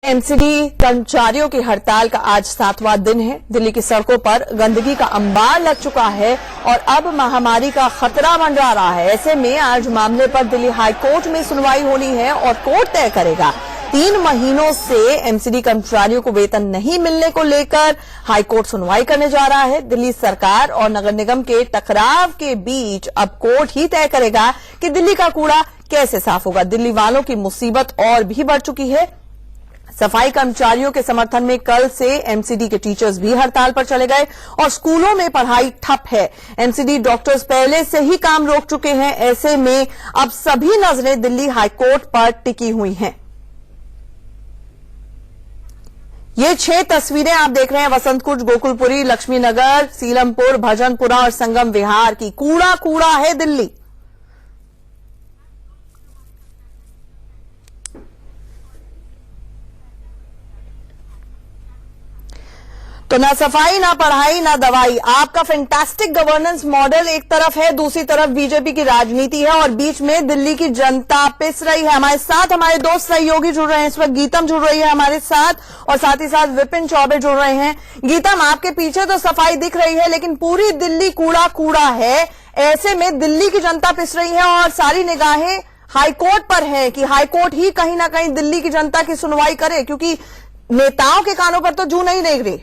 MCD कर्मचारियों की हड़ताल का आज 7वां दिन है। दिल्ली की सड़कों पर गंदगी का अंबार लग चुका है और अब महामारी का खतरा मंडरा रहा है। ऐसे में आज मामले पर दिल्ली हाईकोर्ट में सुनवाई होनी है और कोर्ट तय करेगा। 3 महीनों से एमसीडी कर्मचारियों को वेतन नहीं मिलने को लेकर हाईकोर्ट सुनवाई करने जा रहा है। दिल्ली सरकार और नगर निगम के टकराव के बीच अब कोर्ट ही तय करेगा कि दिल्ली का कूड़ा कैसे साफ होगा। दिल्ली वालों की मुसीबत और भी बढ़ चुकी है। सफाई कर्मचारियों के समर्थन में कल से एमसीडी के टीचर्स भी हड़ताल पर चले गए और स्कूलों में पढ़ाई ठप है। एमसीडी डॉक्टर्स पहले से ही काम रोक चुके हैं। ऐसे में अब सभी नजरें दिल्ली हाईकोर्ट पर टिकी हुई हैं। ये 6 तस्वीरें आप देख रहे हैं वसंत कुंज, गोकुलपुरी, लक्ष्मी नगर, सीलमपुर, भजनपुरा और संगम विहार की। कूड़ा कूड़ा है दिल्ली। तो ना सफाई, ना पढ़ाई, ना दवाई। आपका फैंटास्टिक गवर्नेंस मॉडल एक तरफ है, दूसरी तरफ बीजेपी की राजनीति है और बीच में दिल्ली की जनता पिस रही है। हमारे साथ हमारे दोस्त सहयोगी जुड़ रहे हैं। इस वक्त गीतम जुड़ रही है हमारे साथ और साथ ही साथ विपिन चौबे जुड़ रहे हैं। गीतम, आपके पीछे तो सफाई दिख रही है लेकिन पूरी दिल्ली कूड़ा कूड़ा है। ऐसे में दिल्ली की जनता पिस रही है और सारी निगाहें हाईकोर्ट पर है कि हाईकोर्ट ही कहीं ना कहीं दिल्ली की जनता की सुनवाई करे, क्योंकि नेताओं के कानों पर तो जू नहीं देख रही।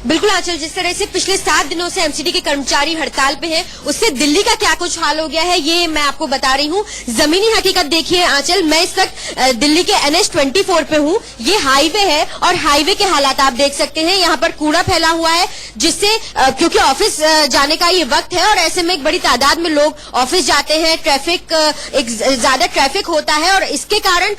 बिल्कुल आंचल, जिस तरह से पिछले 7 दिनों से एमसीडी के कर्मचारी हड़ताल पे हैं, उससे दिल्ली का क्या कुछ हाल हो गया है ये मैं आपको बता रही हूँ। जमीनी हकीकत देखिए आंचल, मैं इस वक्त दिल्ली के NH24 पे हूँ। ये हाईवे है और हाईवे के हालात आप देख सकते हैं। यहाँ पर कूड़ा फैला हुआ है, जिससे क्योंकि ऑफिस जाने का ये वक्त है और ऐसे में एक बड़ी तादाद में लोग ऑफिस जाते हैं। ट्रैफिक एक ज्यादा ट्रैफिक होता है और इसके कारण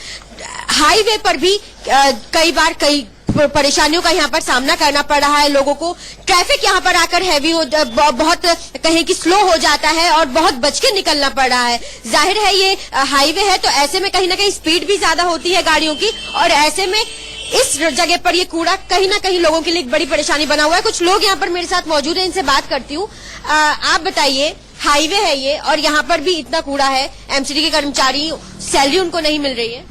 हाईवे पर भी कई बार कई परेशानियों का यहाँ पर सामना करना पड़ रहा है लोगों को। ट्रैफिक यहाँ पर आकर हैवी हो, बहुत कहीं की स्लो हो जाता है और बहुत बच के निकलना पड़ रहा है। जाहिर है ये हाईवे है तो ऐसे में कहीं ना कहीं स्पीड भी ज्यादा होती है गाड़ियों की और ऐसे में इस जगह पर ये कूड़ा कहीं ना कहीं लोगों के लिए एक बड़ी परेशानी बना हुआ है। कुछ लोग यहाँ पर मेरे साथ मौजूद है, इनसे बात करती हूँ। आप बताइए, हाईवे है ये और यहाँ पर भी इतना कूड़ा है, एमसीडी के कर्मचारी सैलरी उनको नहीं मिल रही है,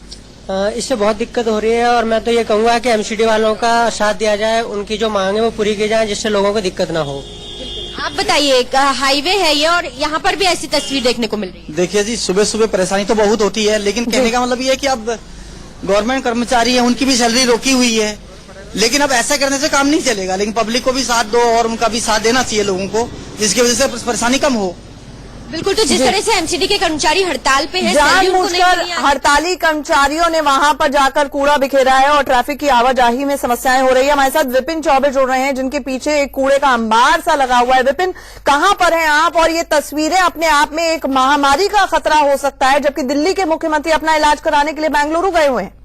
इससे बहुत दिक्कत हो रही है और मैं तो ये कहूंगा कि एमसीडी वालों का साथ दिया जाए, उनकी जो मांग है वो पूरी की जाए, जिससे लोगों को दिक्कत ना हो। आप बताइए, हाईवे है ये और यहाँ पर भी ऐसी तस्वीर देखने को मिल रही है। देखिए जी, सुबह सुबह परेशानी तो बहुत होती है, लेकिन कहने का मतलब ये है कि अब गवर्नमेंट कर्मचारी है, उनकी भी सैलरी रोकी हुई है, लेकिन अब ऐसा करने से काम नहीं चलेगा। लेकिन पब्लिक को भी साथ दो और उनका भी साथ देना चाहिए लोगों को, जिसकी वजह से परेशानी कम हो। बिल्कुल, तो जिस तरह से एमसीडी के कर्मचारी हड़ताल पे हैं, जानबूझकर हड़ताली कर्मचारियों ने वहां पर जाकर कूड़ा बिखेरा है और ट्रैफिक की आवाजाही में समस्याएं हो रही है। हमारे साथ विपिन चौबे जुड़ रहे हैं, जिनके पीछे एक कूड़े का अंबार सा लगा हुआ है। विपिन, कहां पर हैं आप? और ये तस्वीरें अपने आप में एक महामारी का खतरा हो सकता है, जबकि दिल्ली के मुख्यमंत्री अपना इलाज कराने के लिए बेंगलुरु गए हुए हैं।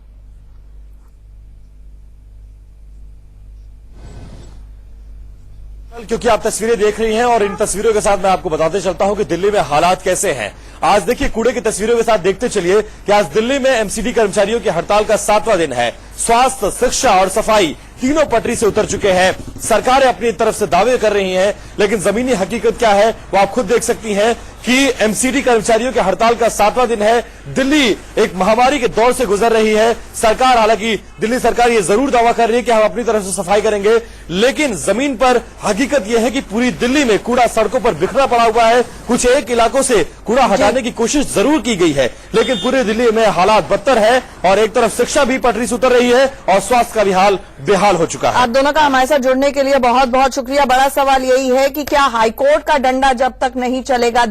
क्योंकि आप तस्वीरें देख रही हैं और इन तस्वीरों के साथ मैं आपको बताते चलता हूं कि दिल्ली में हालात कैसे हैं। आज देखिए, कूड़े की तस्वीरों के साथ देखते चलिए कि आज दिल्ली में एमसीडी कर्मचारियों की हड़ताल का 7वां दिन है। स्वास्थ्य, शिक्षा और सफाई तीनों पटरी से उतर चुके हैं। सरकारें अपनी तरफ से दावे कर रही हैं, लेकिन जमीनी हकीकत क्या है वो आप खुद देख सकती हैं कि एमसीडी कर्मचारियों के हड़ताल का 7वां दिन है। दिल्ली एक महामारी के दौर से गुजर रही है। सरकार, हालांकि दिल्ली सरकार ये जरूर दावा कर रही है कि हम अपनी तरफ से सफाई करेंगे, लेकिन जमीन पर हकीकत यह है कि पूरी दिल्ली में कूड़ा सड़कों पर बिखरा पड़ा हुआ है। कुछ एक इलाकों से कूड़ा हटाने की कोशिश जरूर की गई है, लेकिन पूरे दिल्ली में हालात बदतर है और एक तरफ शिक्षा भी पटरी से उतर रही है और स्वास्थ्य का भी हाल बेहाल हो चुका है। आप दोनों का हमारे साथ जुड़ने के लिए बहुत बहुत शुक्रिया। बड़ा सवाल यही है कि क्या हाईकोर्ट का डंडा जब तक नहीं चलेगा